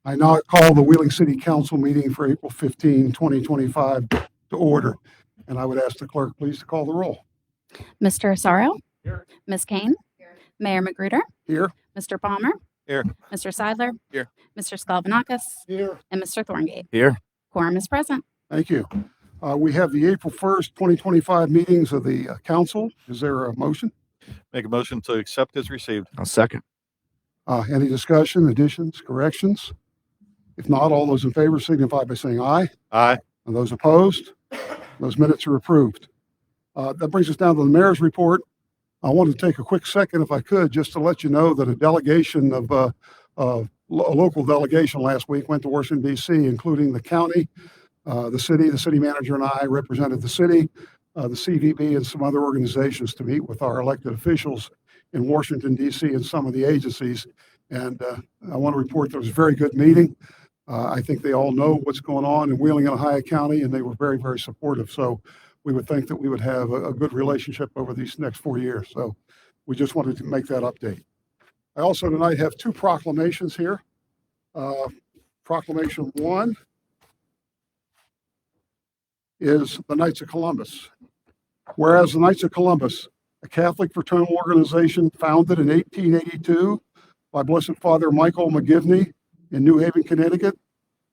I now call the Wheeling City Council meeting for April 15, 2025 to order. And I would ask the clerk, please, to call the roll. Mr. Asaro? Here. Ms. Kane? Mayor Magruder? Here. Mr. Palmer? Here. Mr. Seidler? Here. Mr. Skalvanakis? Here. And Mr. Thorngate? Here. Quorum is present. Thank you. We have the April 1st, 2025 meetings of the council. Is there a motion? Make a motion to accept as received. I'll second. Any discussion, additions, corrections? If not, all those in favor signify by saying aye. Aye. And those opposed? Those minutes are approved. That brings us down to the mayor's report. I want to take a quick second, if I could, just to let you know that a delegation of a local delegation last week went to Washington, D.C., including the county, the city manager and I represented the city, the CVB, and some other organizations to meet with our elected officials in Washington, D.C., and some of the agencies. And I want to report that it was a very good meeting. I think they all know what's going on in Wheeling and Ohio County, and they were very, very supportive. So we would think that we would have a good relationship over these next 4 years. So we just wanted to make that update. I also tonight have two proclamations here. Proclamation 1 is the Knights of Columbus. Whereas the Knights of Columbus, a Catholic fraternal organization founded in 1882 by Blessed Father Michael McGivney in New Haven, Connecticut,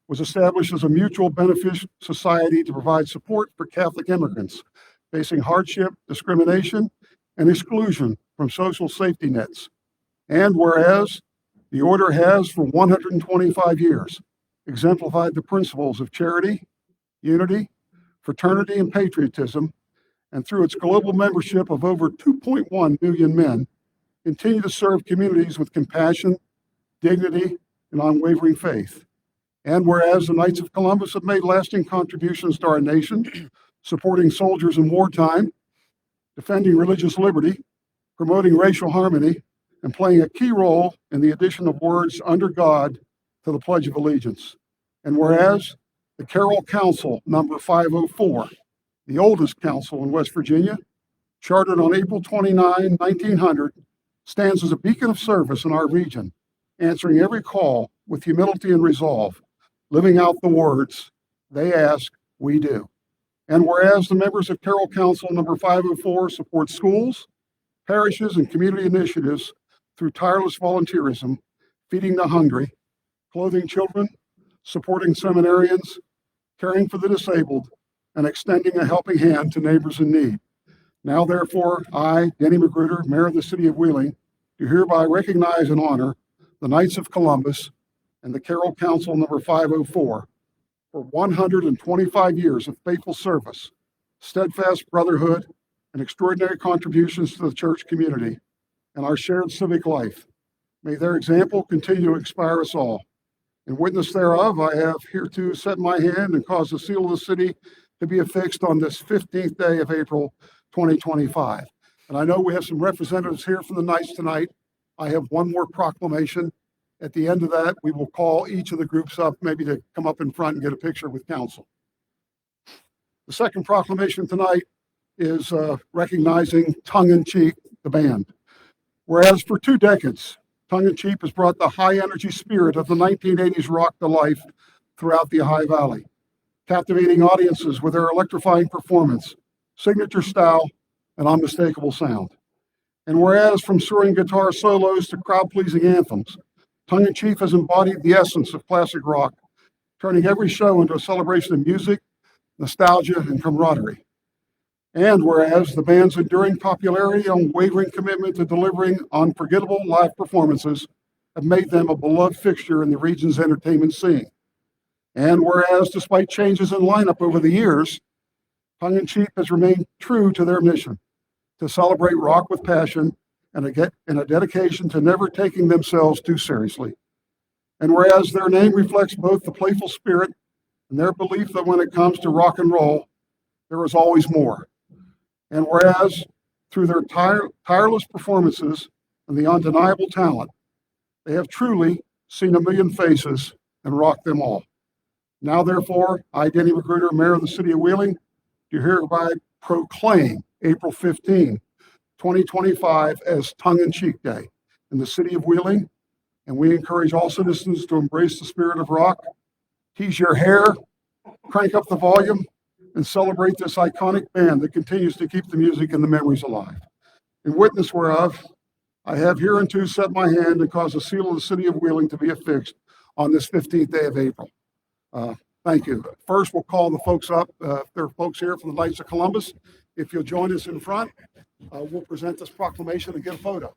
was established as a mutual benefit society to provide support for Catholic immigrants facing hardship, discrimination, and exclusion from social safety nets. And whereas the order has for 125 years exemplified the principles of charity, unity, fraternity, and patriotism, and through its global membership of over 2.1 million men, continue to serve communities with compassion, dignity, and unwavering faith. And whereas the Knights of Columbus have made lasting contributions to our nation, supporting soldiers in wartime, defending religious liberty, promoting racial harmony, and playing a key role in the addition of words under God to the Pledge of Allegiance. And whereas the Carroll Council number 504, the oldest council in West Virginia, chartered on April 29, 1900, stands as a beacon of service in our region, answering every call with humility and resolve, living out the words, they ask, we do. And whereas the members of Carroll Council number 504 support schools, parishes, and community initiatives through tireless volunteerism, feeding the hungry, clothing children, supporting seminarians, caring for the disabled, and extending a helping hand to neighbors in need. Now, therefore, I, Denny Magruder, Mayor of the City of Wheeling, do hereby recognize and honor the Knights of Columbus and the Carroll Council number 504 for 125 years of faithful service, steadfast brotherhood, and extraordinary contributions to the church community and our shared civic life. May their example continue to inspire us all. In witness thereof, I have hereto set my hand and caused the seal of the city to be affixed on this 15th day of April, 2025. And I know we have some representatives here from the Knights tonight. I have one more proclamation. At the end of that, we will call each of the groups up, maybe to come up in front and get a picture with council. The second proclamation tonight is recognizing Tongue in Cheek, the band. Whereas for 2 decades, Tongue in Cheek has brought the high energy spirit of the 1980s rock to life throughout the Ohio Valley, captivating audiences with their electrifying performance, signature style, and unmistakable sound. And whereas from soaring guitar solos to crowd-pleasing anthems, Tongue in Cheek has embodied the essence of classic rock, turning every show into a celebration of music, nostalgia, and camaraderie. And whereas the band's enduring popularity and unwavering commitment to delivering unforgettable live performances have made them a beloved fixture in the region's entertainment scene. And whereas, despite changes in lineup over the years, Tongue in Cheek has remained true to their mission to celebrate rock with passion and a dedication to never taking themselves too seriously. And whereas their name reflects both the playful spirit and their belief that when it comes to rock and roll, there is always more. And whereas through their tireless performances and the undeniable talent, they have truly seen a million faces and rocked them all. Now, therefore, I, Denny Magruder, Mayor of the City of Wheeling, do hereby proclaim April 15, 2025 as Tongue in Cheek Day in the City of Wheeling and we encourage all citizens to embrace the spirit of rock, tease your hair, crank up the volume, and celebrate this iconic band that continues to keep the music and the memories alive. In witness whereof, I have hereunto set my hand and caused the seal of the city of Wheeling to be affixed on this 15th day of April. Thank you. First, we'll call the folks up. If there are folks here from the Knights of Columbus, if you'll join us in front, we'll present this proclamation and get a photo.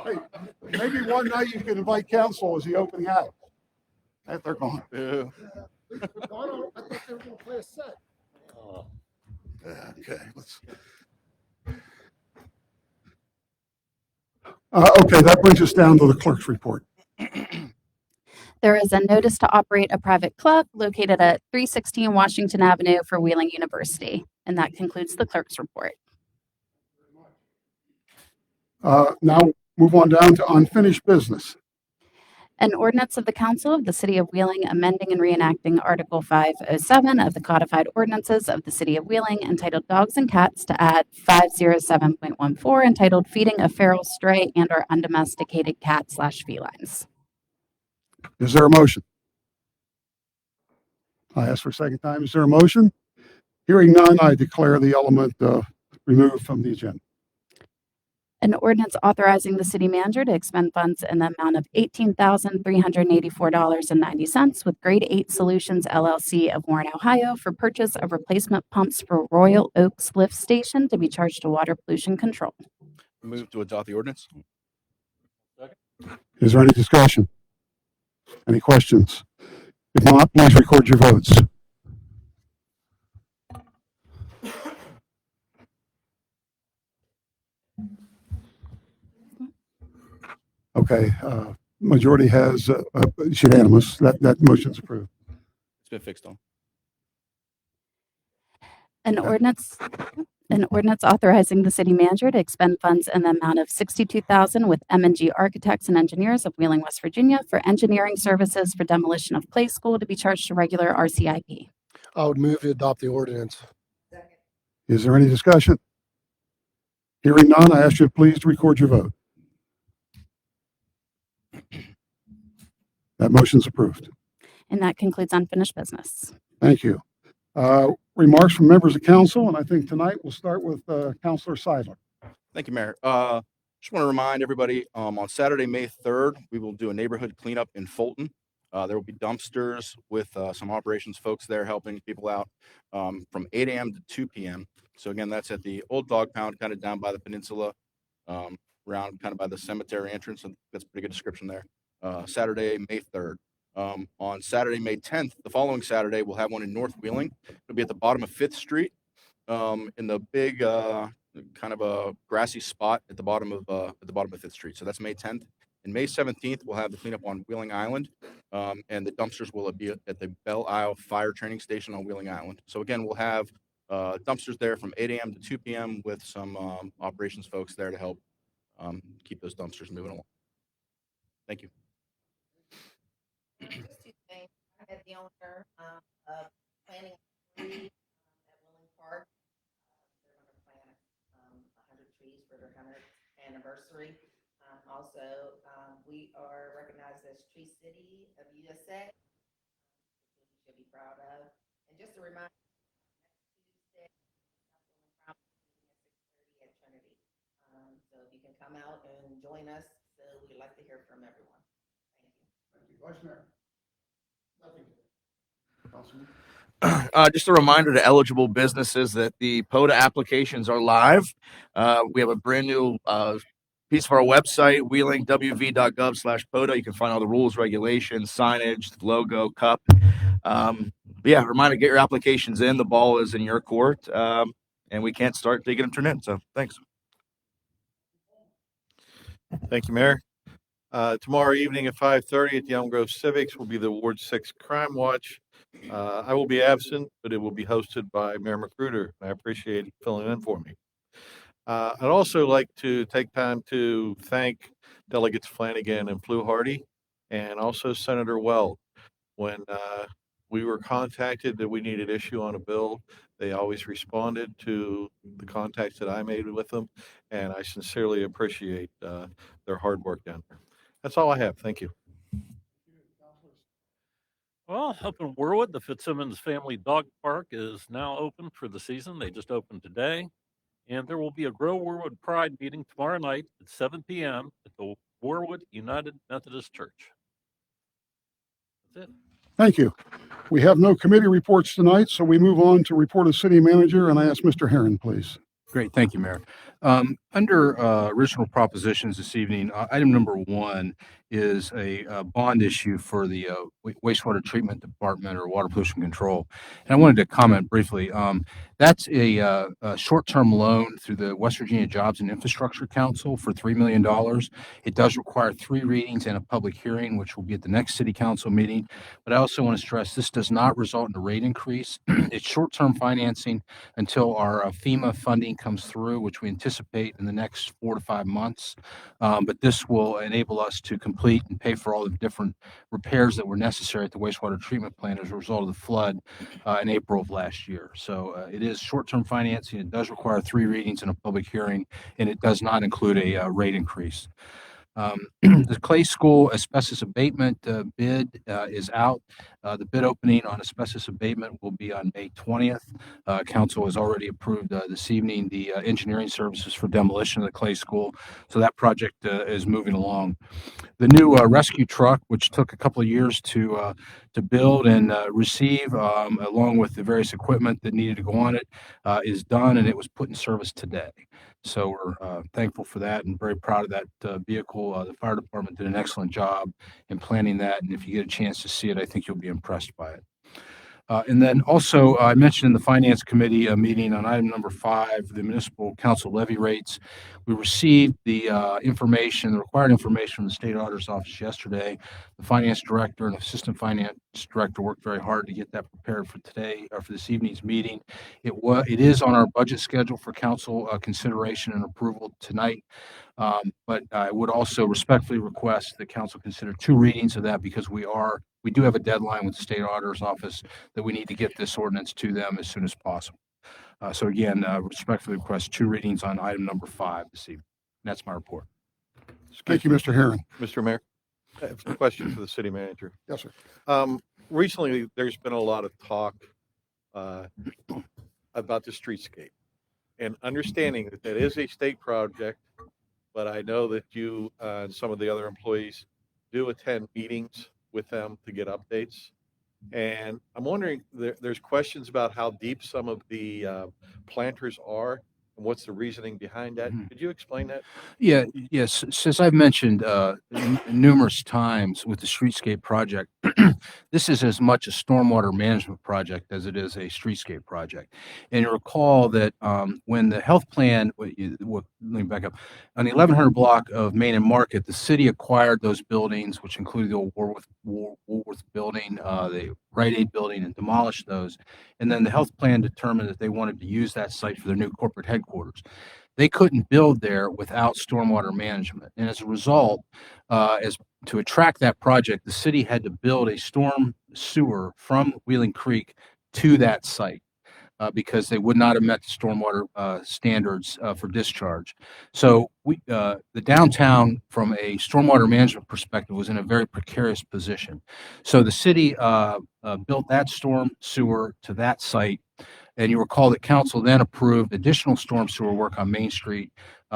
Hey, maybe one night you can invite council as the opening act. They're gone. Boo. I thought they were going to play a set. Okay, let's. Okay, that brings us down to the clerk's report. There is a notice to operate a private club located at 316 Washington Avenue for Wheeling University. And that concludes the clerk's report. Now move on down to unfinished business. An ordinance of the Council of the City of Wheeling amending and reenacting Article 507 of the Codified Ordinances of the City of Wheeling entitled Dogs and Cats to add 507.14 entitled Feeding of Feral Stray and or Undomesticated Cat/Felines. Is there a motion? I ask for a second time. Is there a motion? Hearing none, I declare the element removed from the agenda. An ordinance authorizing the city manager to expend funds in the amount of $18,384.90 with Grade 8 Solutions LLC of Warren, Ohio for purchase of replacement pumps for Royal Oaks Lift Station to be charged to Water Pollution Control. Move to adopt the ordinance. Is there any discussion? Any questions? If not, please record your votes. Okay, majority has, it's unanimous. That motion's approved. It's been fixed on. An ordinance, An ordinance authorizing the city manager to expend funds in the amount of $62,000 with M&G Architects and Engineers of Wheeling, West Virginia for engineering services for demolition of Clay School to be charged to regular RCIP. I would move to adopt the ordinance. Is there any discussion? Hearing none, I ask you please to record your vote. That motion's approved. And that concludes unfinished business. Thank you. Remarks from members of council, and I think tonight we'll start with Councilor Seidler. Thank you, Mayor. Just want to remind everybody, on Saturday, May 3rd, we will do a neighborhood cleanup in Fulton. There will be dumpsters with some operations folks there helping people out from 8 a.m. to 2 p.m. So again, that's at the old dog pound, kind of down by the peninsula, around kind of by the cemetery entrance. And that's a pretty good description there. Saturday, May 3rd. On Saturday, May 10th, the following Saturday, we'll have one in North Wheeling. It'll be at the bottom of 5th Street, in the big kind of a grassy spot at the bottom of 5th Street. So that's May 10th. And May 17th, we'll have the cleanup on Wheeling Island, and the dumpsters will be at the Belle Isle Fire Training Station on Wheeling Island. So again, we'll have dumpsters there from 8 a.m. to 2 p.m. with some operations folks there to help keep those dumpsters moving along. Thank you. Just two things. I had the owner of planting a tree at Willing Park. They're going to plant 100 trees for their 100th anniversary. Also, we are recognized as Tree City of USA, which we should be proud of. And just a reminder, next Tuesday, at 6:30 at Trinity. So if you can come out and join us, so we'd like to hear from everyone. Thank you. Vice Mayor. Nothing. Councilman. Just a reminder to eligible businesses that the POTA applications are live. We have a brand new piece of our website, wheelingwv.gov/POTA. You can find all the rules, regulations, signage, logo, cup. Reminder, get your applications in. The ball is in your court, and we can't start until you get them turned in. So thanks. Thank you, Mayor. Tomorrow evening at 5:30 at the Elm Grove Civics will be the Ward 6 Crime Watch. I will be absent, but it will be hosted by Mayor Magruder. I appreciate filling in for me. I'd also like to take time to thank Delegates Flanagan and Fluharty, and also Senator Weld. When we were contacted that we needed issue on a bill, they always responded to the contacts that I made with them, and I sincerely appreciate their hard work down there. That's all I have. Thank you. Well, up in Warwood, the Fitzsimmons Family Dog Park is now open for the season. They just opened today. And there will be a Grow Warwood Pride meeting tomorrow night at 7 p.m. at the Warwood United Methodist Church. That's it. Thank you. We have no committee reports tonight, so we move on to report of city manager, and I ask Mr. Herron, please. Great. Thank you, Mayor. Under original propositions this evening, item number 1 is a bond issue for the wastewater treatment department or water pollution control. And I wanted to comment briefly. That's a short-term loan through the West Virginia Jobs and Infrastructure Council for $3 million. It does require 3 readings and a public hearing, which will be at the next city council meeting. But I also want to stress this does not result in a rate increase. It's short-term financing until our FEMA funding comes through, which we anticipate in the next 4 to 5 months. But this will enable us to complete and pay for all the different repairs that were necessary at the wastewater treatment plant as a result of the flood in April of last year. So it is short-term financing. It does require 3 readings and a public hearing, and it does not include a rate increase. The Clay School asbestos abatement bid is out. The bid opening on asbestos abatement will be on May 20th. Council has already approved this evening the engineering services for demolition of the Clay School. So that project is moving along. The new rescue truck, which took a couple of years to build and receive, along with the various equipment that needed to go on it, is done, and it was put in service today. So we're thankful for that and very proud of that vehicle. The fire department did an excellent job in planning that, and if you get a chance to see it, I think you'll be impressed by it. And then also, I mentioned in the Finance Committee meeting on item number 5, the municipal council levy rates. We received the information, the required information from the state auditor's office yesterday. The finance director and assistant finance director worked very hard to get that prepared for today, or for this evening's meeting. It is on our budget schedule for council consideration and approval tonight. But I would also respectfully request that council consider 2 readings of that, because we do have a deadline with the state auditor's office that we need to get this ordinance to them as soon as possible. So again, respectfully request 2 readings on item number 5 this evening. That's my report. Thank you, Mr. Herron. Mr. Mayor, I have a question for the city manager. Yes, sir. Recently, there's been a lot of talk about the streetscape, and understanding that that is a state project, but I know that you and some of the other employees do attend meetings with them to get updates. And I'm wondering, there's questions about how deep some of the planters are and what's the reasoning behind that. Mhm. Could you explain that? Yes. Since I've mentioned numerous times with the streetscape project, this is as much a stormwater management project as it is a streetscape project. And you recall that when the health plan, let me back up, on the 1100 block of Main and Market, the city acquired those buildings, which included the old Woolworth building, the Rite Aid building, and demolished those. And then the health plan determined that they wanted to use that site for their new corporate headquarters. They couldn't build there without stormwater management. And as a result, to attract that project, the city had to build a storm sewer from Wheeling Creek to that site. Because they would not have met the stormwater standards for discharge. So the downtown, from a stormwater management perspective, was in a very precarious position. So the city built that storm sewer to that site. And you recall that council then approved additional storm sewer work on Main Street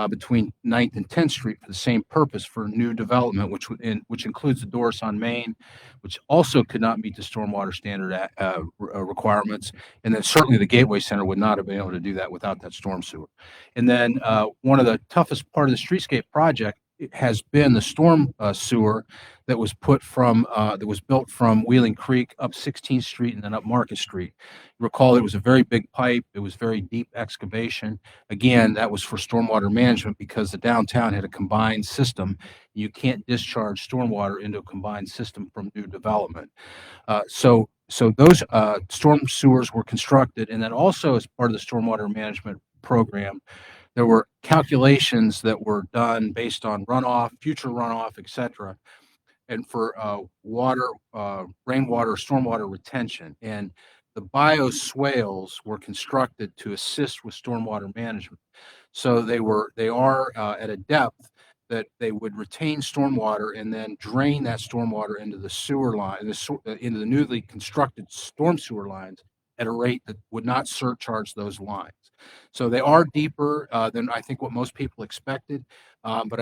between 9th and 10th Street for the same purpose, for new development, which includes the Doris on Main, which also could not meet the stormwater standard requirements. And then certainly the Gateway Center would not have been able to do that without that storm sewer. And then one of the toughest part of the streetscape project has been the storm sewer that was built from Wheeling Creek up 16th Street and then up Market Street. Recall, it was a very big pipe. It was very deep excavation. Again, that was for stormwater management because the downtown had a combined system. You can't discharge stormwater into a combined system from new development. So those storm sewers were constructed, and then also as part of the stormwater management program, there were calculations that were done based on runoff, future runoff, et cetera, and for rainwater, stormwater retention. And the bioswales were constructed to assist with stormwater management. So they are at a depth that they would retain stormwater and then drain that stormwater into the sewer line, into the newly constructed storm sewer lines at a rate that would not surcharge those lines. So they are deeper than I think what most people expected. But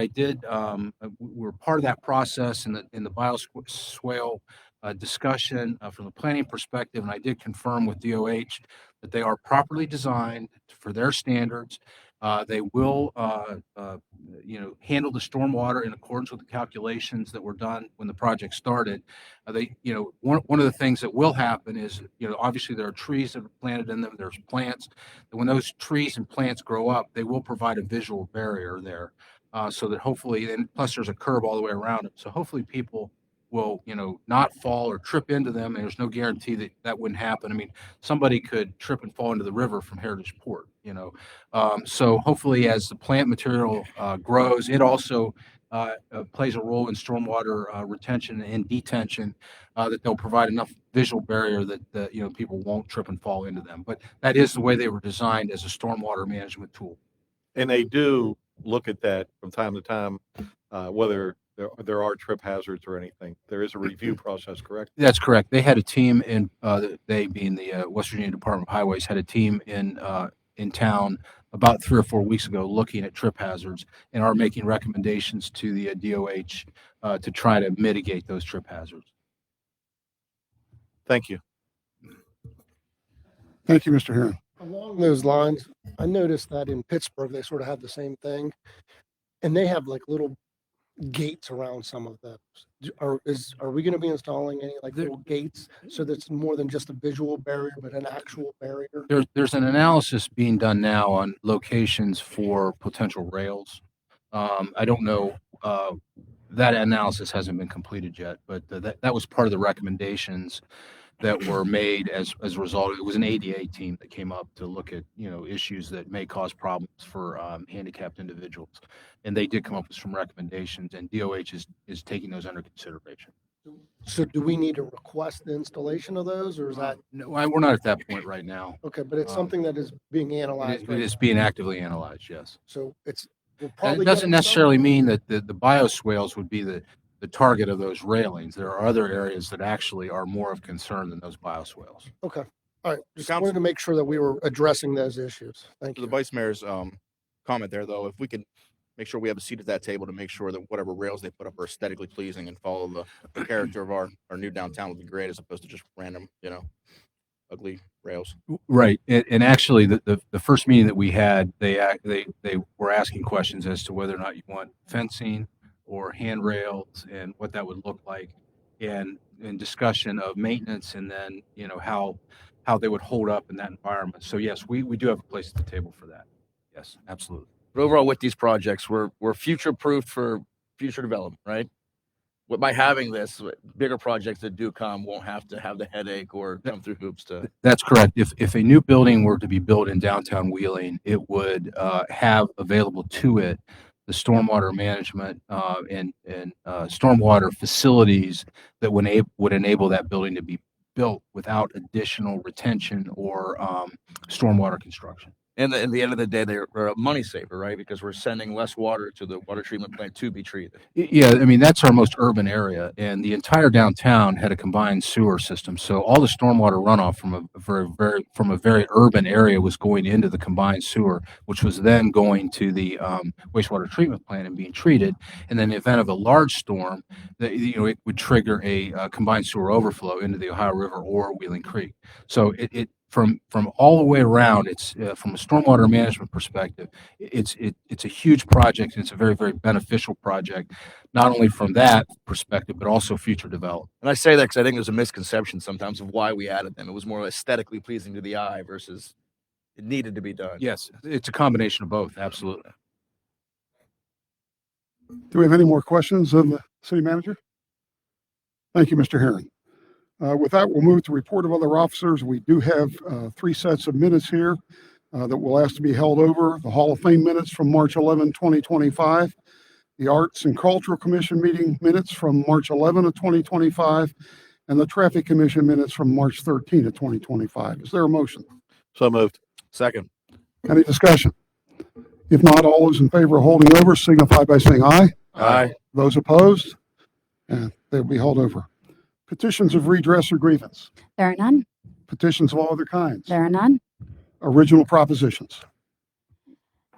we're part of that process in the bioswale discussion from the planning perspective, and I did confirm with DOH that they are properly designed for their standards. They will, handle the stormwater in accordance with the calculations that were done when the project started. One of the things that will happen is, obviously there are trees that are planted in them. There's plants. And when those trees and plants grow up, they will provide a visual barrier there, so that hopefully, and plus there's a curb all the way around it. So hopefully people will, not fall or trip into them. And there's no guarantee that wouldn't happen. I mean, somebody could trip and fall into the river from Heritage Port, So hopefully as the plant material grows, it also plays a role in stormwater retention and detention, that they'll provide enough visual barrier that people won't trip and fall into them. But that is the way they were designed as a stormwater management tool. And they do look at that from time to time, whether there are trip hazards or anything. There is a review process, correct? That's correct. They had a team they being the West Virginia Department of Highways, had a team in town about 3 or 4 weeks ago looking at trip hazards and are making recommendations to the DOH to try to mitigate those trip hazards. Thank you. Thank you, Mr. Herron. Along those lines, I noticed that in Pittsburgh, they sort of have the same thing. And they have like little gates around some of those. Are we gonna be installing any like There- little gates so that's more than just a visual barrier, but an actual barrier? There's an analysis being done now on locations for potential rails. I don't know, that analysis hasn't been completed yet, but that was part of the recommendations that were made as a result. It was an ADA team that came up to look at, issues that may cause problems for handicapped individuals. And they did come up with some recommendations, and DOH is taking those under consideration. So do we need to request the installation of those, or is that, No, we're not at that point right now. okay, but it's um, something that is being analyzed It right is now. being actively analyzed, yes. So we'll And probably it get doesn't it necessarily somewhere. mean that the bioswales would be the target of those railings. There are other areas that actually are more of concern than those bioswales. Okay, all right, just Council- wanted to make sure that we were addressing those issues. Thank To you. the vice mayor's comment there, though, if we could make sure we have a seat at that table to make sure that whatever rails they put up are aesthetically pleasing and follow the character of our new downtown would be great, as opposed to just random, ugly rails. Right. And actually, the first meeting that we had, they were asking questions as to whether or not you want fencing or handrails and what that would look like, and discussion of maintenance, and then, how they would hold up in that environment. So yes, we do have a place at the table for that. Yes, absolutely. But overall, with these projects, we're future proofed for future development, right? By having this, bigger projects that do come won't have to have the headache or come through hoops to. That's correct. If a new building were to be built in downtown Wheeling, it would have available to it the stormwater management and stormwater facilities that would enable that building to be built without additional retention or stormwater construction. And at the end of the day, they're a money saver, right? Because we're sending less water to the water treatment plant to be treated. Yeah, I mean, that's our most urban area, and the entire downtown had a combined sewer system. So all the stormwater runoff from a very urban area was going into the combined sewer, which was then going to the wastewater treatment plant and being treated. And then in the event of a large storm, it would trigger a combined sewer overflow into the Ohio River or Wheeling Creek. So it from all the way around, it's from a stormwater management perspective, it's a huge project, and it's a very, very beneficial project, not only from that perspective, but also future development. And I say that because I think there's a misconception sometimes of why we added them. It was more aesthetically pleasing to the eye versus it needed to be done. Yes, it's a combination of both, absolutely. Do we have any more questions of the city manager? Thank you, Mr. Herron. With that, we'll move to report of other officers. We do have 3 sets of minutes here that will ask to be held over. The Hall of Fame minutes from March 11, 2025. The Arts and Cultural Commission meeting minutes from March 11 of 2025. And the Traffic Commission minutes from March 13 of 2025. Is there a motion? So moved. Second. Any discussion? If not, all those in favor of holding over signify by saying aye. Aye. Those opposed? And they'll be held over. Petitions of redress or grievance. There are none. Petitions of all other kinds. There are none. Original propositions.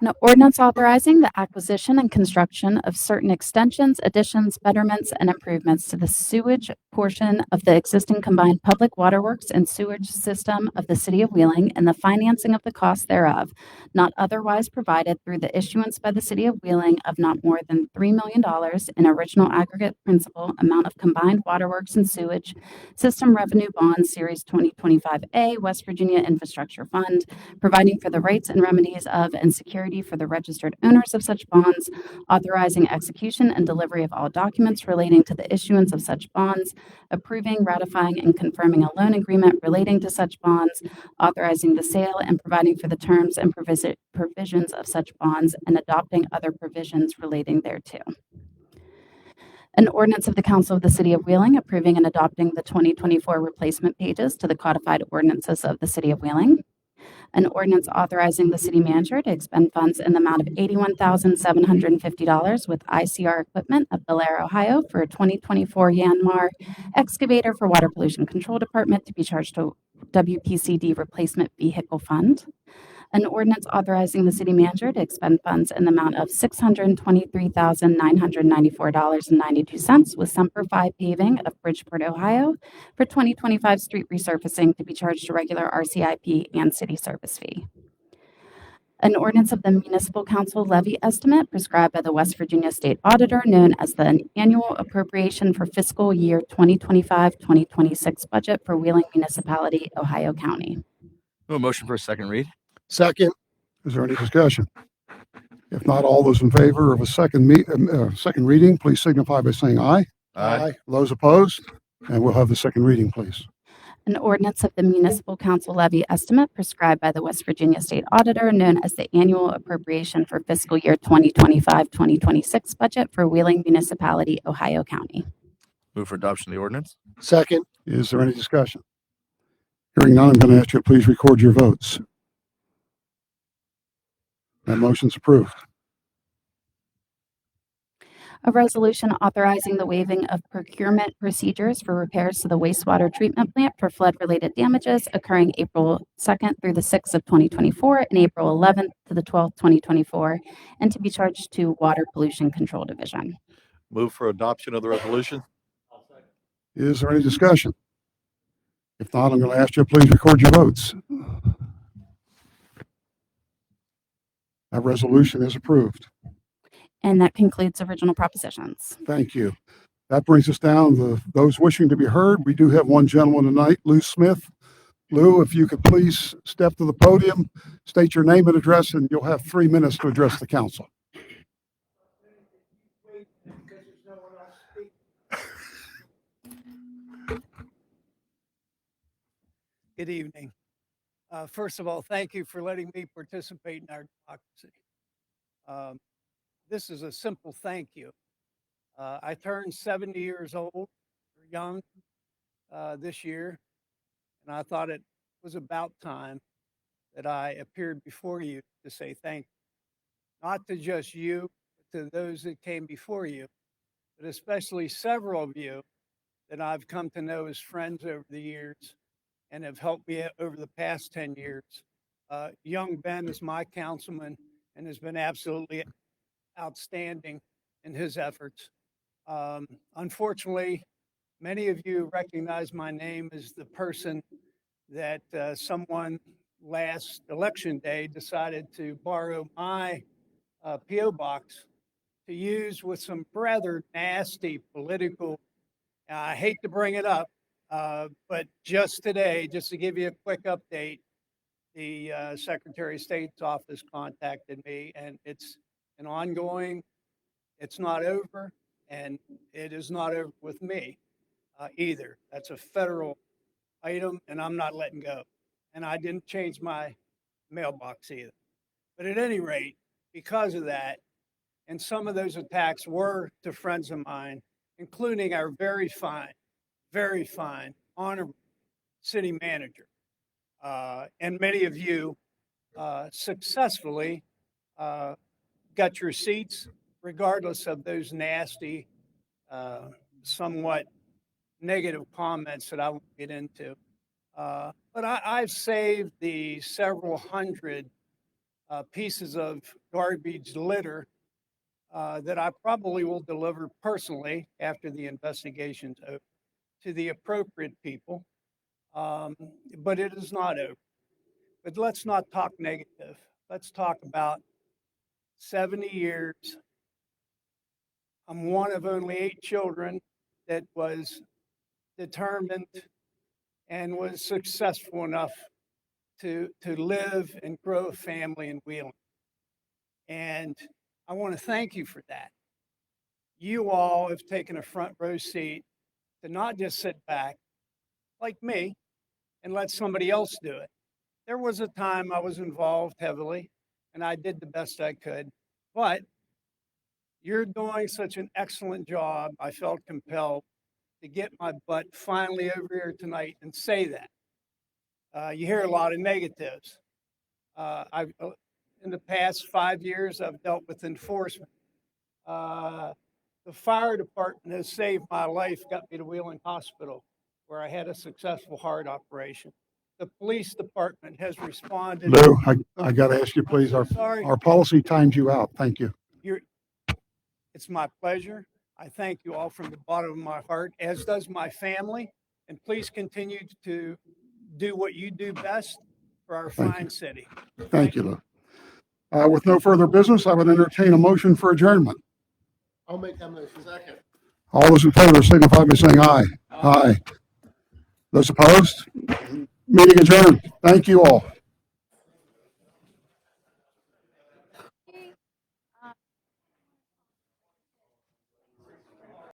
An ordinance authorizing the acquisition and construction of certain extensions, additions, betterments, and improvements to the sewage portion of the existing combined public waterworks and sewage system of the city of Wheeling and the financing of the cost thereof, not otherwise provided through the issuance by the city of Wheeling of not more than $3 million in original aggregate principal amount of combined waterworks and sewage system revenue bonds, Series 2025A, West Virginia Infrastructure Fund, providing for the rights and remedies of and security for the registered owners of such bonds, authorizing execution and delivery of all documents relating to the issuance of such bonds, approving, ratifying, and confirming a loan agreement relating to such bonds, authorizing the sale and providing for the terms and provisions of such bonds, and adopting other provisions relating thereto. An ordinance of the Council of the City of Wheeling approving and adopting the 2024 replacement pages to the codified ordinances of the City of Wheeling. An ordinance authorizing the city manager to expend funds in the amount of $81,750 with ICR equipment of Bel Air, Ohio for a 2024 Yanmar excavator for Water Pollution Control Department to be charged to WPCD Replacement Vehicle Fund. An ordinance authorizing the city manager to expend funds in the amount of $623,994.92 with Semper Fi Paving of Bridgeport, Ohio for 2025 street resurfacing to be charged to regular RCIP and city service fee. An ordinance of the municipal council levy estimate prescribed by the West Virginia State Auditor known as the annual appropriation for fiscal year 2025-2026 budget for Wheeling Municipality, Ohio County. A motion for a second read. Second. Is there any discussion? If not, all those in favor of a second reading, please signify by saying aye. Those opposed? And we'll have the second reading, please. An ordinance of the municipal council levy estimate prescribed by the West Virginia State Auditor known as the annual appropriation for fiscal year 2025-2026 budget for Wheeling Municipality, Ohio County. Move for adoption of the ordinance. Second. Is there any discussion? Hearing none, I'm going to ask you to please record your votes. That motion's approved. A resolution authorizing the waiving of procurement procedures for repairs to the wastewater treatment plant for flood-related damages occurring April 2nd through the 6th of 2024 and April 11th to the 12th, 2024, and to be charged to Water Pollution Control Division. Move for adoption of the resolution. Is there any discussion? If not, I'm going to ask you to please record your votes. That resolution is approved. And that concludes original propositions. Thank you. That brings us down to those wishing to be heard. We do have one gentleman tonight, Lou Smith. Lou, if you could please step to the podium, state your name and address, and you'll have 3 minutes to address the council. Good evening. First of all, thank you for letting me participate in our democracy. This is a simple thank you. I turned 70 years old, young, this year, and I thought it was about time that I appeared before you to say thank you. Not to just you, but to those that came before you, but especially several of you that I've come to know as friends over the years and have helped me over the past 10 years. Young Ben is my councilman and has been absolutely outstanding in his efforts. Unfortunately, many of you recognize my name as the person that someone last election day decided to borrow my P.O. box to use with some rather nasty political, I hate to bring it up, but just today, just to give you a quick update, the Secretary of State's office contacted me, and it's an ongoing, it's not over, and it is not over with me either. That's a federal item, and I'm not letting go. And I didn't change my mailbox either. But at any rate, because of that, and some of those attacks were to friends of mine, including our very fine, honorable city manager. And many of you successfully got your seats, regardless of those nasty, somewhat negative comments that I won't get into. But I've saved the several hundred pieces of garbage litter that I probably will deliver personally after the investigation's over to the appropriate people. But it is not over. But let's not talk negative. Let's talk about 70 years. I'm one of only 8 children that was determined and was successful enough to live and grow a family in Wheeling. And I want to thank you for that. You all have taken a front row seat to not just sit back like me and let somebody else do it. There was a time I was involved heavily, and I did the best I could. But you're doing such an excellent job, I felt compelled to get my butt finally over here tonight and say that. You hear a lot of negatives. In the past 5 years, I've dealt with enforcement. The fire department has saved my life, got me to Wheeling Hospital, where I had a successful heart operation. The police department has responded. Lou, I got to ask you, please, Sorry. our policy timed you out. Thank you. It's my pleasure. I thank you all from the bottom of my heart, as does my family. And please continue to do what you do best for our Thank fine you. city. Thank you, Lou. With no further business, I would entertain a motion for adjournment. I'll make that motion. Second. All those in favor signify by saying aye. Aye. Those opposed? Meeting adjourned. Thank you all.